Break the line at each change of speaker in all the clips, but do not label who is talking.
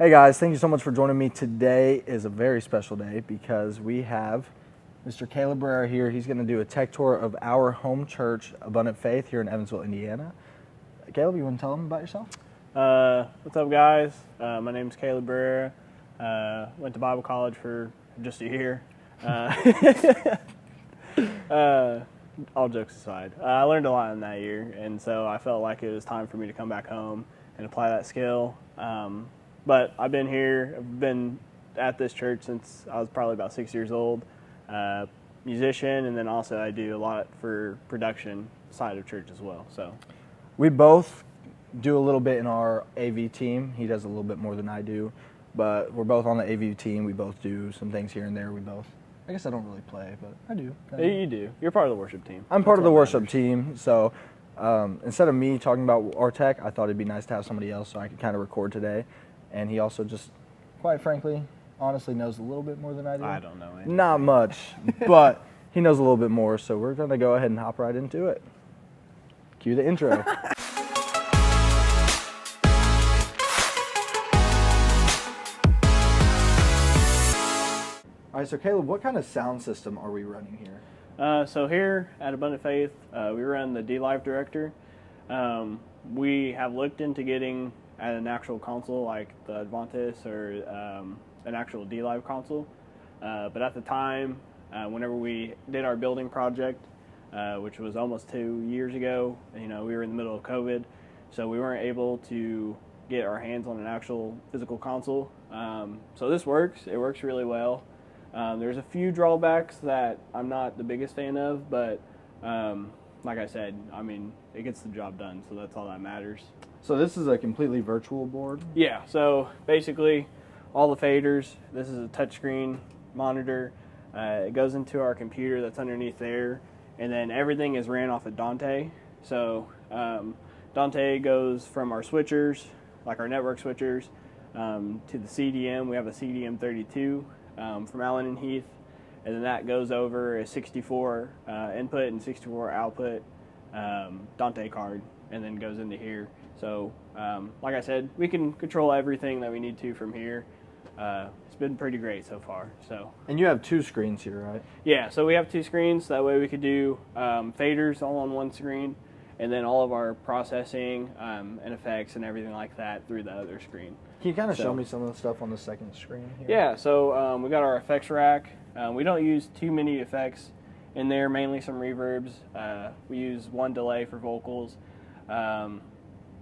Hey guys, thank you so much for joining me. Today is a very special day because we have Mr. Caleb Barrera here. He's going to do a tech tour of our home church, Abundant Faith, here in Evansville, Indiana. Caleb, you want to tell them about yourself?
What's up, guys? My name is Caleb Barrera. Went to Bible college for just a year. All jokes aside, I learned a lot in that year, and so I felt like it was time for me to come back home and apply that skill. But I've been here. I've been at this church since I was probably about 6 years old. Musician, and then also I do a lot for production side of church as well. So
we both do a little bit in our AV team. He does a little bit more than I do, but we're both on the AV team. We both do some things here and there. I guess I don't really play, but I do.
You do. You're part of the worship team.
I'm part of the worship team, so instead of me talking about our tech, I thought it'd be nice to have somebody else so I could kind of record today. And he also just, quite frankly, honestly knows a little bit more than I do.
I don't know anything.
Not much, but he knows a little bit more, so we're going to go ahead and hop right into it. Cue the intro. All right, so Caleb, what kind of sound system are we running here?
So here at Abundant Faith, we run the D-Live Director. We have looked into getting at an actual console like the Advantis or an actual D-Live console. But at the time, whenever we did our building project, which was almost 2 years ago, we were in the middle of COVID, so we weren't able to get our hands on an actual physical console. So this works. It works really well. There's a few drawbacks that I'm not the biggest fan of, but like I said, it gets the job done, so that's all that matters.
So this is a completely virtual board?
Yeah, so basically all the faders, this is a touchscreen monitor. It goes into our computer that's underneath there, and then everything is ran off of Dante. So Dante goes from our switchers, like our network switchers, to the CDM. We have a CDM 32 from Allen & Heath, and then that goes over a 64 input and 64 output Dante card, and then goes into here. So, like I said, we can control everything that we need to from here. It's been pretty great so far.
And you have two screens here, right?
Yeah, so we have two screens. That way we could do faders all on one screen, and then all of our processing and effects and everything like that through the other screen.
Can you kind of show me some of the stuff on the second screen here?
Yeah, so we got our effects rack. We don't use too many effects in there, mainly some reverbs. We use one delay for vocals.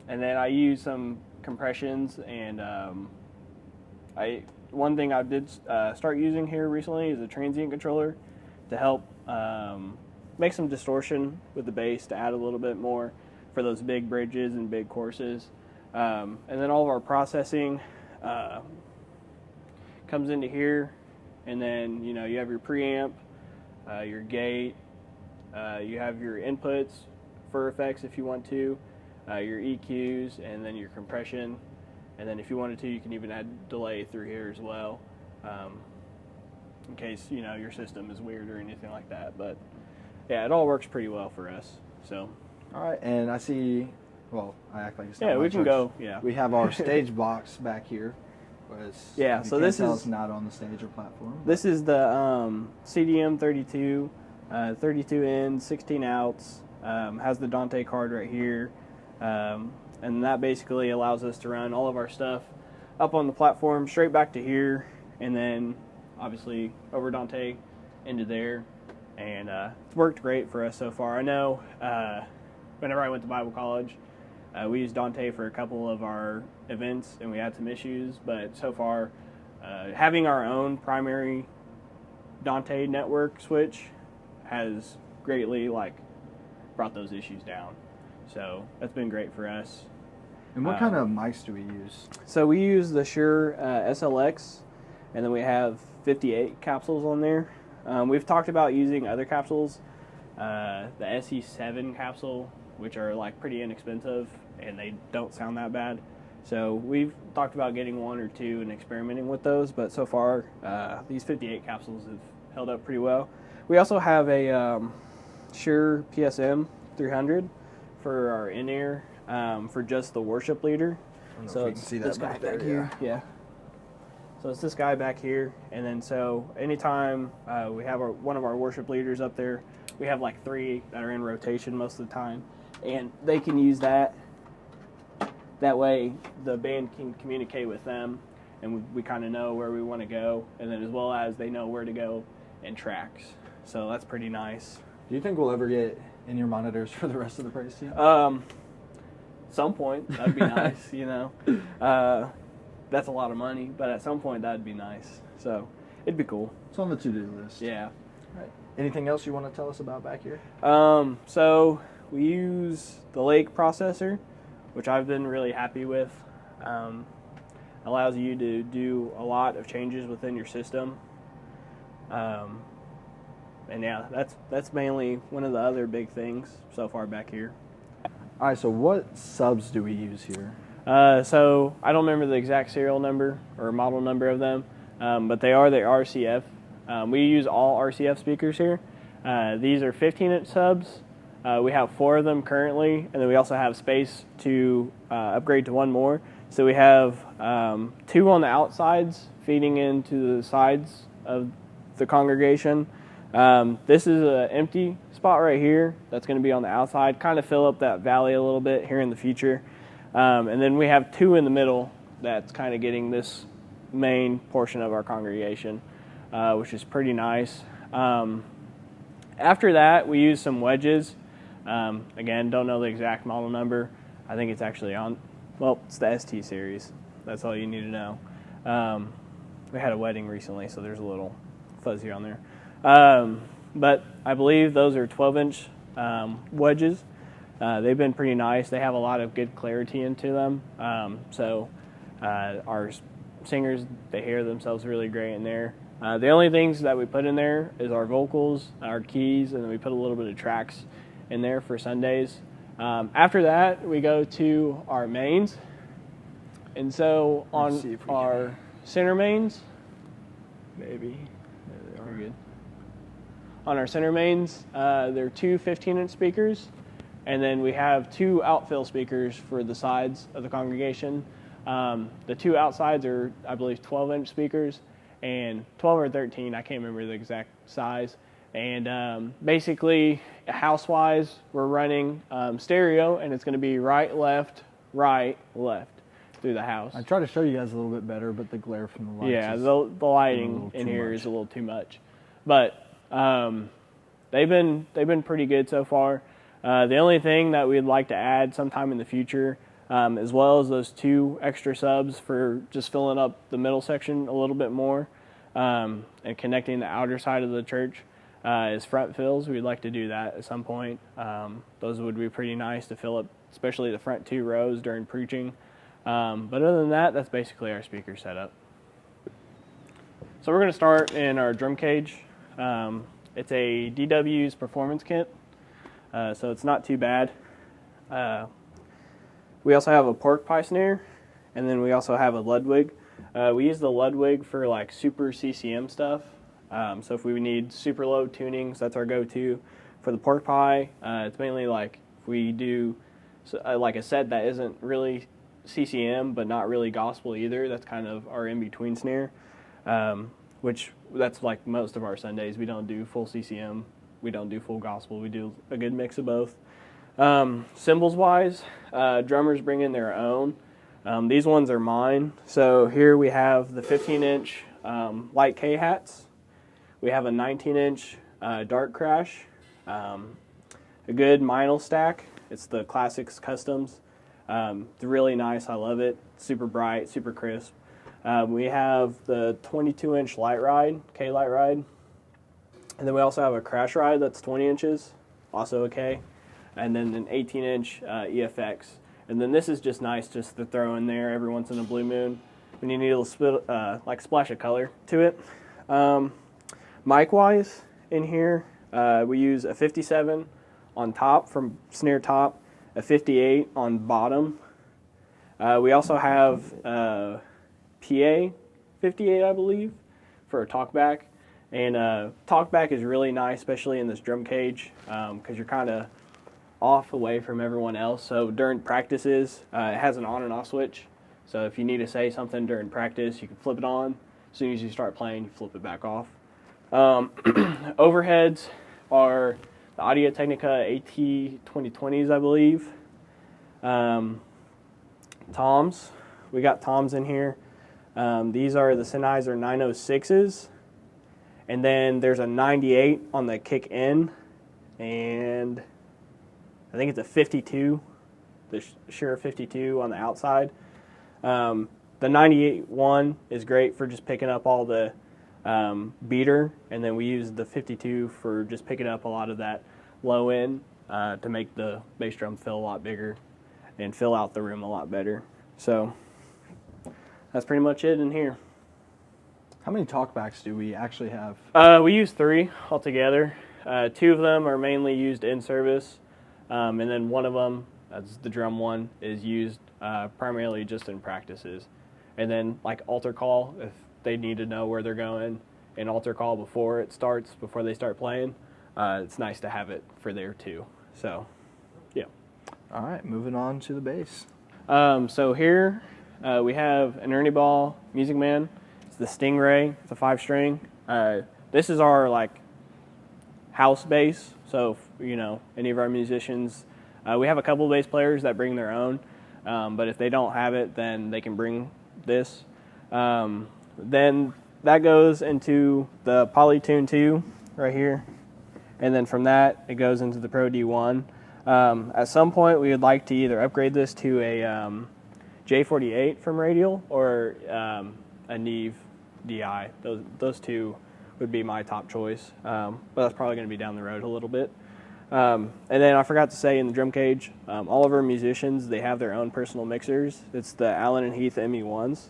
And then I use some compressions, and one thing I did start using here recently is a transient controller to help make some distortion with the bass to add a little bit more for those big bridges and big choruses. And then all of our processing comes into here, and then you have your preamp, your gate, you have your inputs for effects if you want to. Your EQs, and then your compression, and then if you wanted to, you can even add delay through here as well, in case your system is weird or anything like that. But yeah, it all works pretty well for us. So
all right, and I see. Well, I act like it's not
yeah,
my
we can
church.
go. Yeah,
we have our stage box back here.
Yeah, so this is
not on the stage or platform.
This is the CDM 32, 32 in, 16 outs. Has the Dante card right here. And that basically allows us to run all of our stuff up on the platform, straight back to here, and then obviously over Dante into there. And it's worked great for us so far. I know whenever I went to Bible college, we used Dante for a couple of our events, and we had some issues. But so far, having our own primary Dante network switch has greatly brought those issues down. So that's been great for us.
And what kind of mics do we use?
So we use the Shure SLX, and then we have 58 capsules on there. We've talked about using other capsules, the SE7 capsule, which are pretty inexpensive, and they don't sound that bad. So we've talked about getting one or two and experimenting with those, but so far these 58 capsules have held up pretty well. We also have a Shure PSM 300 for our in-ear for just the worship leader.
So you can see that back there.
Yeah. So it's this guy back here, and then so anytime we have one of our worship leaders up there, we have like 3 that are in rotation most of the time, and they can use that. That way the band can communicate with them, and we kind of know where we want to go, and then as well as they know where to go in tracks. So that's pretty nice.
Do you think we'll ever get in your monitors for the rest of the praise team?
Some point, that'd be nice, you know. That's a lot of money, but at some point that'd be nice. So it'd be cool.
It's on the to-do list.
Yeah.
Right. Anything else you want to tell us about back here?
So we use the Lake processor, which I've been really happy with. Allows you to do a lot of changes within your system. And yeah, that's mainly one of the other big things so far back here.
All right, so what subs do we use here?
So I don't remember the exact serial number or model number of them, but they are the RCF. We use all RCF speakers here. These are 15-inch subs. We have 4 of them currently, and then we also have space to upgrade to 1 more. So we have 2 on the outsides feeding into the sides of the congregation. This is an empty spot right here that's going to be on the outside, kind of fill up that valley a little bit here in the future. And then we have 2 in the middle that's kind of getting this main portion of our congregation, which is pretty nice. After that, we use some wedges. Again, don't know the exact model number. I think it's actually on, well, it's the ST series. That's all you need to know. We had a wedding recently, so there's a little fuzzy on there. But I believe those are 12-inch wedges. They've been pretty nice. They have a lot of good clarity into them. So our singers, they hear themselves really great in there. The only things that we put in there is our vocals, our keys, and then we put a little bit of tracks in there for Sundays. After that, we go to our mains. And so on our center mains, maybe, there they are. Good. On our center mains, there are 2 15-inch speakers, and then we have 2 outfill speakers for the sides of the congregation. The 2 outsides are, I believe, 12-inch speakers, and 12 or 13, I can't remember the exact size. And basically, house-wise, we're running stereo, and it's going to be right, left through the house.
I try to show you guys a little bit better, but the glare from the lights.
Yeah, the lighting in here is a little too much, but they've been pretty good so far. The only thing that we'd like to add sometime in the future, as well as those 2 extra subs for just filling up the middle section a little bit more, and connecting the outer side of the church, is front fills. We'd like to do that at some point. Those would be pretty nice to fill up, especially the front 2 rows during preaching. But other than that, that's basically our speaker setup. So we're going to start in our drum cage. It's a DW's performance kit, so it's not too bad. We also have a pork pie snare, and then we also have a Ludwig. We use the Ludwig for like super CCM stuff. So if we need super low tunings, that's our go-to. For the pork pie, it's mainly like if we do like a set that isn't really CCM but not really gospel either, that's kind of our in-between snare, which that's like most of our Sundays. We don't do full CCM, we don't do full gospel, we do a good mix of both. Cymbals wise, drummers bring in their own. These ones are mine. So here we have the 15-inch light K-hats. We have a 19-inch dark crash, a good Meinl stack. It's the Classics Customs. It's really nice. I love it. Super bright, super crisp. We have the 22-inch light ride, K light ride. And then we also have a crash ride that's 20 inches, also a K. And then an 18-inch EFX. And then this is just nice just to throw in there every once in a blue moon when you need a little like splash of color to it. Mic-wise in here, we use a 57 on top from snare top, a 58 on bottom. We also have a PA 58, I believe, for a talkback. And talkback is really nice, especially in this drum cage, because you're kind of off away from everyone else. So during practices, it has an on and off switch. So if you need to say something during practice, you can flip it on. As soon as you start playing, you flip it back off. Overheads are the Audio-Technica AT2020s, I believe. Toms. We got toms in here. These are the Sennheiser 906s. And then there's a 98 on the kick in. And I think it's a 52, the Shure 52 on the outside. The 98 one is great for just picking up all the beater, and then we use the 52 for just picking up a lot of that low end to make the bass drum feel a lot bigger and fill out the room a lot better. So that's pretty much it in here.
How many talkbacks do we actually have?
We use 3 altogether. 2 of them are mainly used in service, and then one of them, that's the drum one, is used primarily just in practices. And then like altar call, if they need to know where they're going, and altar call before it starts, before they start playing, it's nice to have it for there too. So, yeah.
All right, moving on to the bass.
So here we have an Ernie Ball Music Man. It's the Stingray. It's a 5-string. This is our like house bass. So if, you know, any of our musicians, we have a couple of bass players that bring their own. But if they don't have it, then they can bring this. Then that goes into the Polytune 2 right here. And then from that, it goes into the Pro D1. At some point, we would like to either upgrade this to a J48 from Radial or a Neve DI. Those two would be my top choice. But that's probably going to be down the road a little bit. And then I forgot to say in the drum cage, all of our musicians, they have their own personal mixers. It's the Allen and Heath ME1s.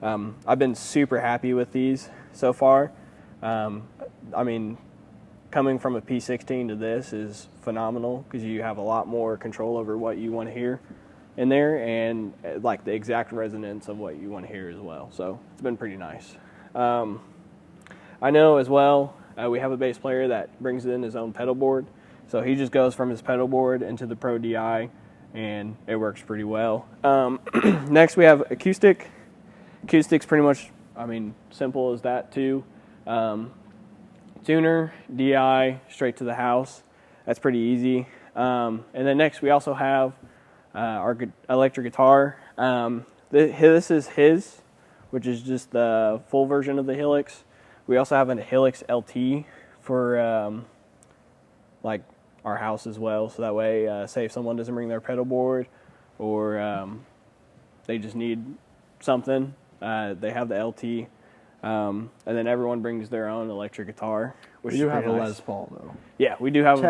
I've been super happy with these so far. I mean, coming from a P16 to this is phenomenal because you have a lot more control over what you want to hear in there and like the exact resonance of what you want to hear as well. So it's been pretty nice. I know as well, we have a bass player that brings in his own pedal board. So he just goes from his pedal board into the Pro DI, and it works pretty well. Next, we have acoustic. Acoustic's pretty much, I mean, simple as that too. Tuner, DI, straight to the house. That's pretty easy. And then next, we also have our electric guitar. This is his, which is just the full version of the Helix. We also have a Helix LT for like our house as well, so that way, say if someone doesn't bring their pedal board or they just need something, they have the LT, and then everyone brings their own electric guitar. Which
We do
is
have a
nice.
Les Paul, though.
Yeah, we do have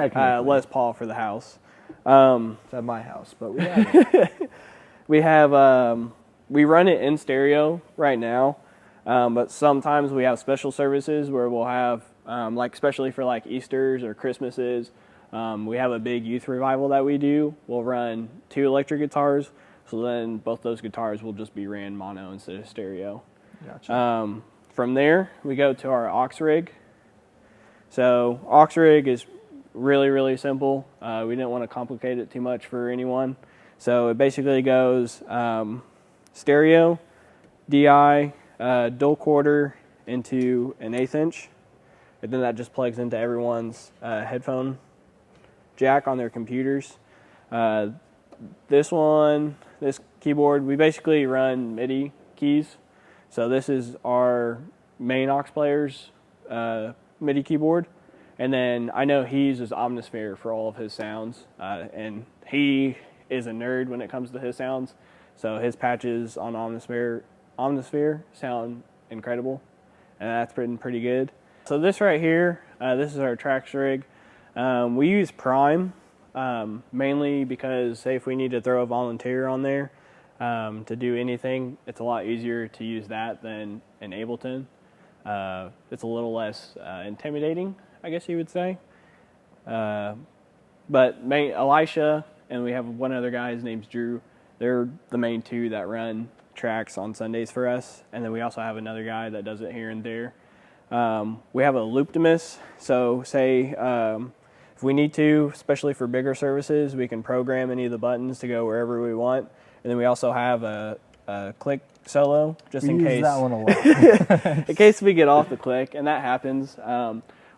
Les Paul for the house.
It's at my house, but we have it.
We have, we run it in stereo right now, but sometimes we have special services where we'll have, like especially for like Easters or Christmases, we have a big youth revival that we do. We'll run 2 electric guitars, so then both those guitars will just be ran mono instead of stereo.
Gotcha.
From there, we go to our aux rig. So aux rig is really, really simple. We didn't want to complicate it too much for anyone. So it basically goes stereo, DI, dual quarter into an 1/8 inch. And then that just plugs into everyone's headphone jack on their computers. This keyboard, we basically run MIDI keys. So this is our main aux player's MIDI keyboard. And then I know he uses Omnisphere for all of his sounds. And he is a nerd when it comes to his sounds. So his patches on Omnisphere sound incredible. And that's been pretty good. So this right here, this is our tracks rig. We use Prime mainly because, say, if we need to throw a volunteer on there to do anything, it's a lot easier to use that than an Ableton. It's a little less intimidating, I guess you would say. But Elisha and we have one other guy, his name's Drew. They're the main 2 that run tracks on Sundays for us. And then we also have another guy that does it here and there. We have a Looptimus, so say if we need to, especially for bigger services, we can program any of the buttons to go wherever we want. And then we also have a click solo, just in
use
case.
that one a lot.
In case we get off the click, and that happens.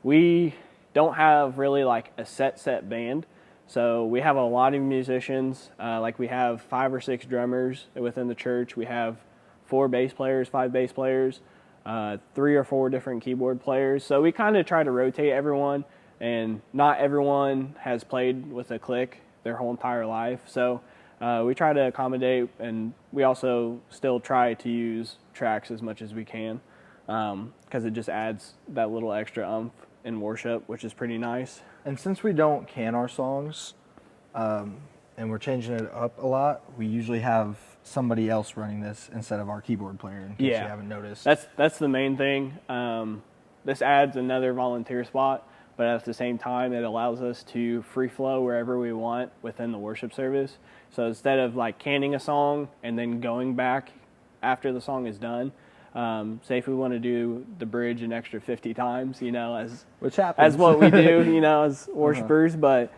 We don't have really like a set band. So we have a lot of musicians. Like we have 5 or 6 drummers within the church. We have 4 bass players, 5 bass players, 3 or 4 different keyboard players. So we kind of try to rotate everyone, and not everyone has played with a click their whole entire life. So we try to accommodate, and we also still try to use tracks as much as we can, because it just adds that little extra oomph in worship, which is pretty nice.
And since we don't can our songs, and we're changing it up a lot, we usually have somebody else running this instead of our keyboard player, in case you haven't noticed.
That's the main thing. This adds another volunteer spot, but at the same time, it allows us to free flow wherever we want within the worship service. So instead of like canning a song and then going back after the song is done, say if we want to do the bridge an extra 50 times,
Which happens.
as what we do, as worshipers, but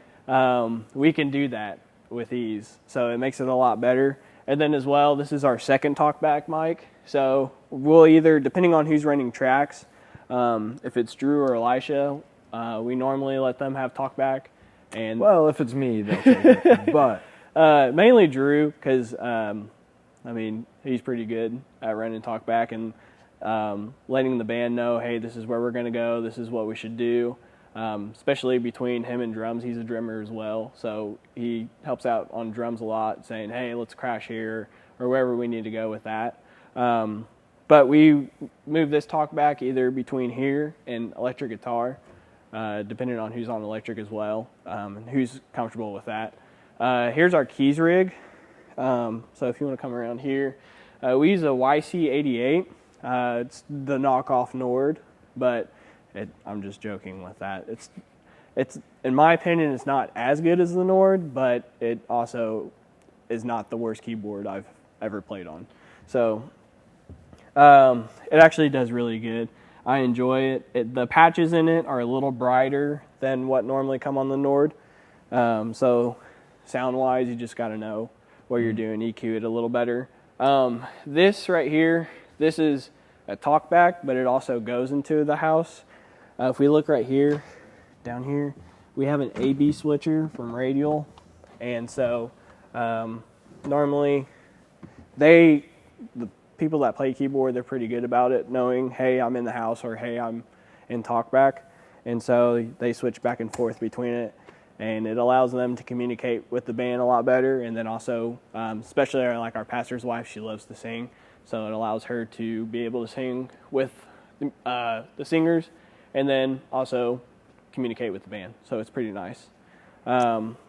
we can do that with ease. So it makes it a lot better. And then as well, this is our second talkback mic. So we'll either, depending on who's running tracks, if it's Drew or Elisha, we normally let them have talkback. And
well, if it's me, they'll take it. But
mainly Drew, because he's pretty good at running talkback and letting the band know, hey, this is where we're going to go, this is what we should do. Especially between him and drums, he's a drummer as well, so he helps out on drums a lot, saying, hey, let's crash here, or wherever we need to go with that. But we move this talkback either between here and electric guitar, depending on who's on electric as well, and who's comfortable with that. Here's our keys rig. So if you want to come around here, we use a YC88. It's the knockoff Nord, but I'm just joking with that. It's in my opinion, it's not as good as the Nord, but it also is not the worst keyboard I've ever played on. So it actually does really good. I enjoy it. The patches in it are a little brighter than what normally come on the Nord. So sound-wise, you just got to know what you're doing, EQ it a little better. This right here, this is a talkback, but it also goes into the house. If we look right here, down here, we have an A/B switcher from Radial, and so normally the people that play keyboard, they're pretty good about it, knowing, hey, I'm in the house, or hey, I'm in talkback, and so they switch back and forth between it, and it allows them to communicate with the band a lot better. And then also, especially like our pastor's wife, she loves to sing, so it allows her to be able to sing with the singers, and then also communicate with the band. So it's pretty nice.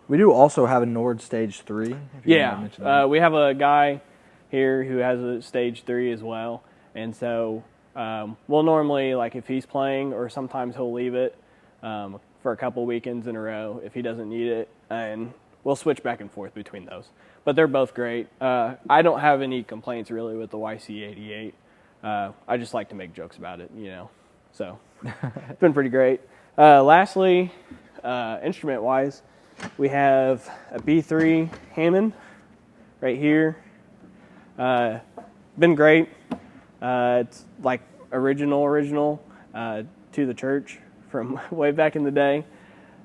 we do also have a Nord Stage 3. If you want to mention that.
We have a guy here who has a Stage 3 as well. And so we'll normally, like if he's playing, or sometimes he'll leave it for a couple weekends in a row if he doesn't need it. And we'll switch back and forth between those. But they're both great. I don't have any complaints really with the YC88. I just like to make jokes about it, So it's been pretty great. Lastly, instrument-wise, we have a B3 Hammond right here. Been great. It's like original to the church from way back in the day.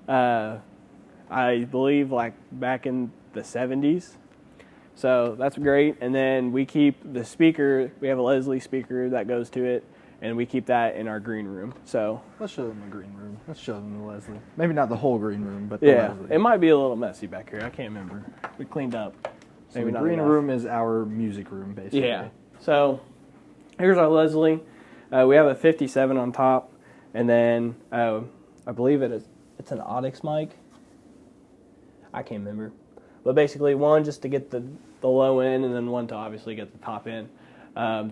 I believe like back in the 70s. So that's great. And then we keep the speaker. We have a Leslie speaker that goes to it, and we keep that in our green room. So
let's show them the green room. Let's show them the Leslie. Maybe not the whole green room, but the Leslie.
It might be a little messy back here. I can't remember. We cleaned up.
So maybe the green room is our music room, basically.
Yeah. So here's our Leslie. We have a 57 on top, and then I believe it's an Audix mic. I can't remember. But basically, one just to get the low end, and then one to obviously get the top end.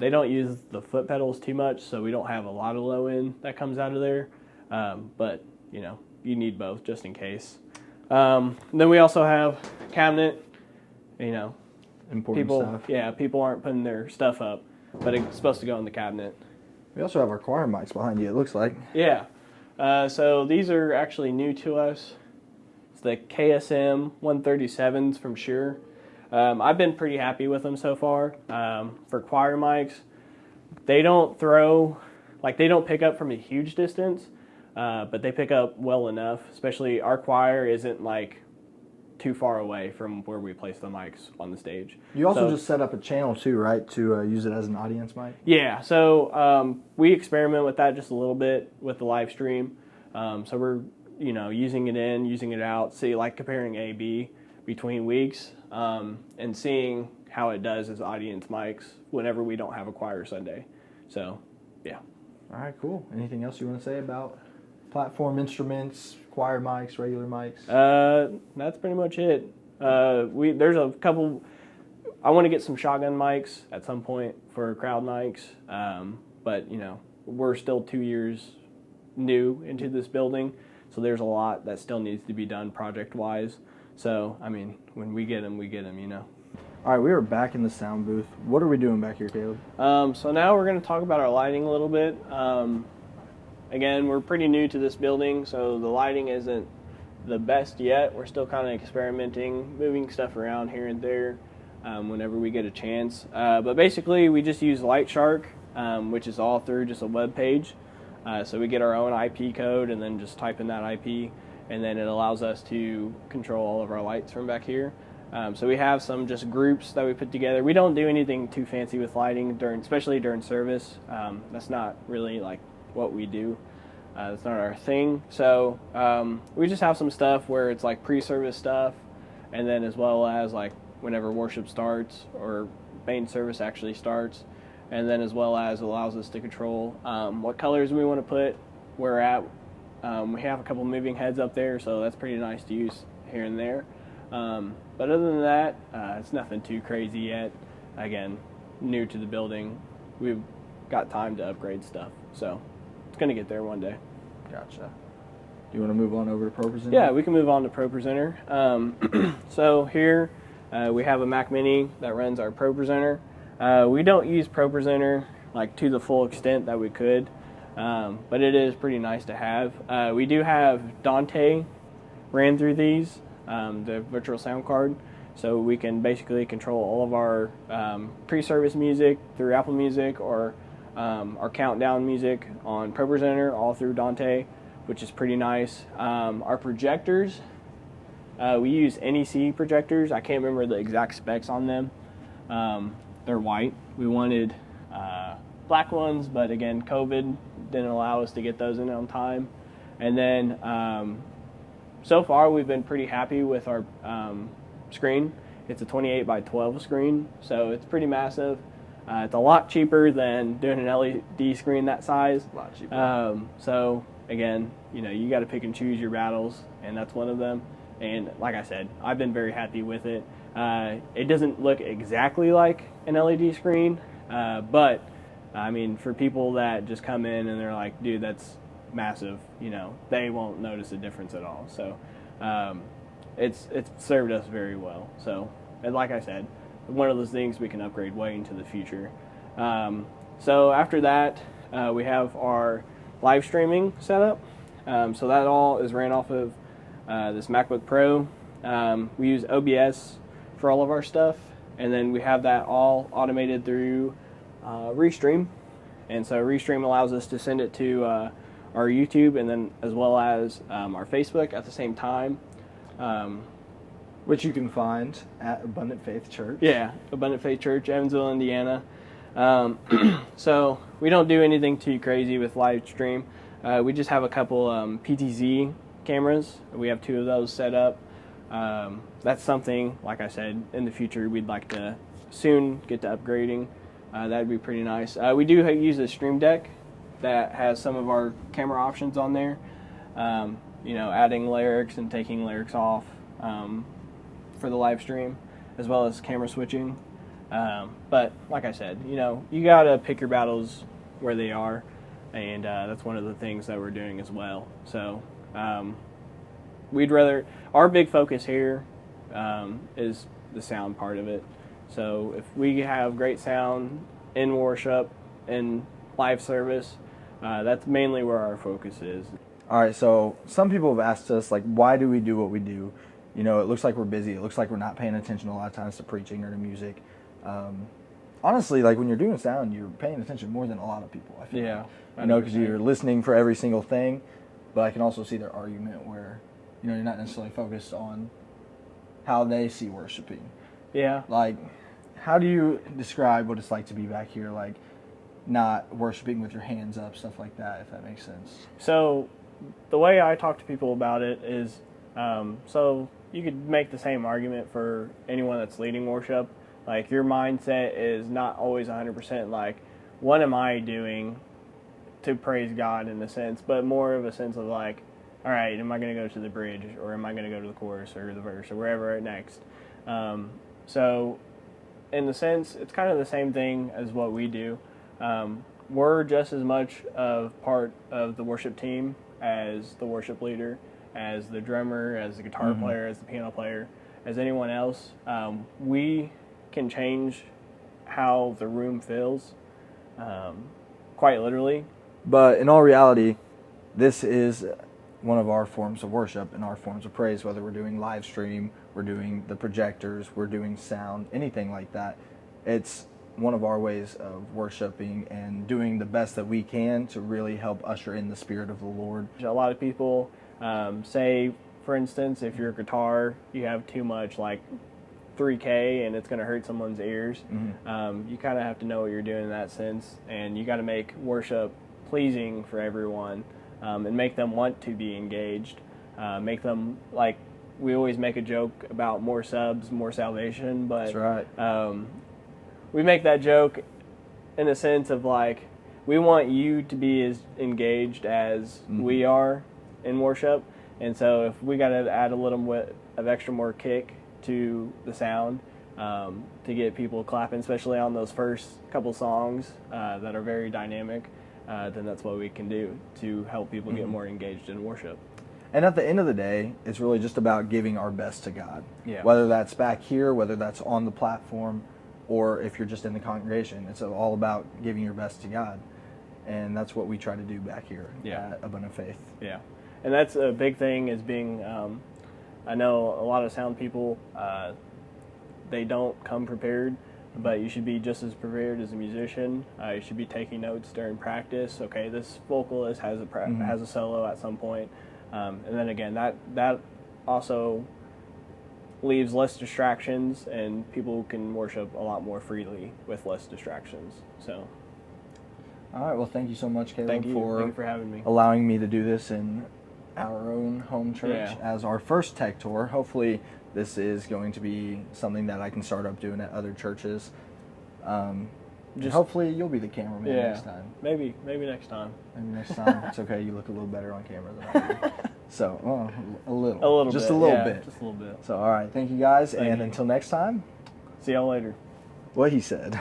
They don't use the foot pedals too much, so we don't have a lot of low end that comes out of there. But, you need both just in case. Then we also have a cabinet,
Important stuff.
Yeah, people aren't putting their stuff up, but it's supposed to go in the cabinet.
We also have our choir mics behind you, it looks like.
Yeah. So these are actually new to us. It's the KSM 137s from Shure. I've been pretty happy with them so far. For choir mics, they don't throw, like they don't pick up from a huge distance, but they pick up well enough. Especially our choir isn't like too far away from where we place the mics on the stage.
You also just set up a channel too, right, to use it as an audience mic?
Yeah, so we experiment with that just a little bit with the live stream. So we're, using it out, see, like comparing A/B between weeks, and seeing how it does as audience mics whenever we don't have a choir Sunday. So, yeah.
All right, cool. Anything else you want to say about platform instruments, choir mics, regular mics?
That's pretty much it. There's a couple. I want to get some shotgun mics at some point for crowd mics, but we're still 2 years new into this building, so there's a lot that still needs to be done project-wise. So, I mean, when we get them, we get them,
All right, we are back in the sound booth. What are we doing back here, Caleb?
So now we're going to talk about our lighting a little bit. Again, we're pretty new to this building, so the lighting isn't the best yet. We're still kind of experimenting, moving stuff around here and there whenever we get a chance. But basically, we just use LightShark, which is all through just a web page. So we get our own IP code and then just type in that IP, and then it allows us to control all of our lights from back here. So we have some just groups that we put together. We don't do anything too fancy with lighting, especially during service. That's not really like what we do. That's not our thing. So we just have some stuff where it's like pre-service stuff, and then as well as like whenever worship starts or main service actually starts, and then as well as allows us to control what colors we want to put where at. We have a couple moving heads up there, so that's pretty nice to use here and there. But other than that, it's nothing too crazy yet. Again, new to the building. We've got time to upgrade stuff, so it's going to get there one day.
Gotcha. Do you want to move on over to ProPresenter?
Yeah, we can move on to ProPresenter. So here we have a Mac Mini that runs our ProPresenter. We don't use ProPresenter like to the full extent that we could, but it is pretty nice to have. We do have Dante ran through these, the virtual sound card, so we can basically control all of our pre-service music through Apple Music or our countdown music on ProPresenter all through Dante, which is pretty nice. Our projectors, we use NEC projectors. I can't remember the exact specs on them. They're white. We wanted black ones, but again, COVID didn't allow us to get those in on time. And then so far we've been pretty happy with our screen. It's a 28 by 12 screen, so it's pretty massive. It's a lot cheaper than doing an LED screen that size.
A lot cheaper.
So again, you got to pick and choose your battles, and that's one of them. And like I said, I've been very happy with it. It doesn't look exactly like an LED screen, but I mean, for people that just come in and they're like, dude, that's massive, they won't notice a difference at all. So it's served us very well. So, and like I said, one of those things we can upgrade way into the future. So after that, we have our live streaming setup. So that all is ran off of this MacBook Pro. We use OBS for all of our stuff, and then we have that all automated through Restream. And so Restream allows us to send it to our YouTube and then as well as our Facebook at the same time.
Which you can find at Abundant Faith Church.
Yeah, Abundant Faith Church, Evansville, Indiana. So we don't do anything too crazy with live stream. We just have a couple PTZ cameras. We have 2 of those set up. That's something, like I said, in the future we'd like to soon get to upgrading. That'd be pretty nice. We do use a Stream Deck that has some of our camera options on there. Adding lyrics and taking lyrics off for the live stream, as well as camera switching. But like I said, you gotta pick your battles where they are, and that's one of the things that we're doing as well. So our big focus here is the sound part of it. So if we have great sound in worship, in live service, that's mainly where our focus is.
All right, so some people have asked us, like, why do we do what we do? You know, it looks like we're busy. It looks like we're not paying attention a lot of times to preaching or to music. Honestly, like when you're doing sound, you're paying attention more than a lot of people, I feel like. You know, because you're listening for every single thing. But I can also see their argument where, you know, you're not necessarily focused on how they see worshiping.
Yeah.
Like, how do you describe what it's like to be back here, like, not worshiping with your hands up, stuff like that, if that makes sense?
So the way I talk to people about it is, so you could make the same argument for anyone that's leading worship. Like, your mindset is not always 100% like, what am I doing to praise God in a sense, but more of a sense of like, all right, am I going to go to the bridge, or am I going to go to the chorus or the verse or wherever next? So in the sense, it's kind of the same thing as what we do. We're just as much of part of the worship team as the worship leader, as the drummer, as the guitar player, as the piano player, as anyone else. We can change how the room feels, quite literally.
But in all reality, this is one of our forms of worship and our forms of praise, whether we're doing live stream, we're doing the projectors, we're doing sound, anything like that. It's one of our ways of worshiping and doing the best that we can to really help usher in the Spirit of the Lord.
A lot of people say, for instance, if your guitar, you have too much like 3K and it's going to hurt someone's ears. You kind of have to know what you're doing in that sense, and you got to make worship pleasing for everyone, and make them want to be engaged. Make them, like, we always make a joke about more subs, more salvation, but
That's right.
We make that joke in a sense of like, we want you to be as engaged as we are in worship, and so if we got to add a little bit of extra more kick to the sound to get people clapping, especially on those first couple songs that are very dynamic, then that's what we can do to help people get more engaged in worship.
And at the end of the day, it's really just about giving our best to God.
Yeah.
Whether that's back here, whether that's on the platform, or if you're just in the congregation, it's all about giving your best to God. And that's what we try to do back here at Abundant Faith.
Yeah. And that's a big thing, is being, I know a lot of sound people, they don't come prepared, but you should be just as prepared as a musician. You should be taking notes during practice. Okay, this vocalist has a solo at some point. And then again, that also leaves less distractions, and people can worship a lot more freely with less distractions. So,
all right, well, thank you so much, Caleb,
thank you for having me,
allowing me to do this in our own home church as our first tech tour. Hopefully this is going to be something that I can start up doing at other churches. Hopefully you'll be the cameraman next time.
Maybe next time.
Maybe next time. It's okay, you look a little better on camera than I do. So, a little bit. Just a little bit. So, all right, thank you guys, and until next time.
See y'all later.
What he said.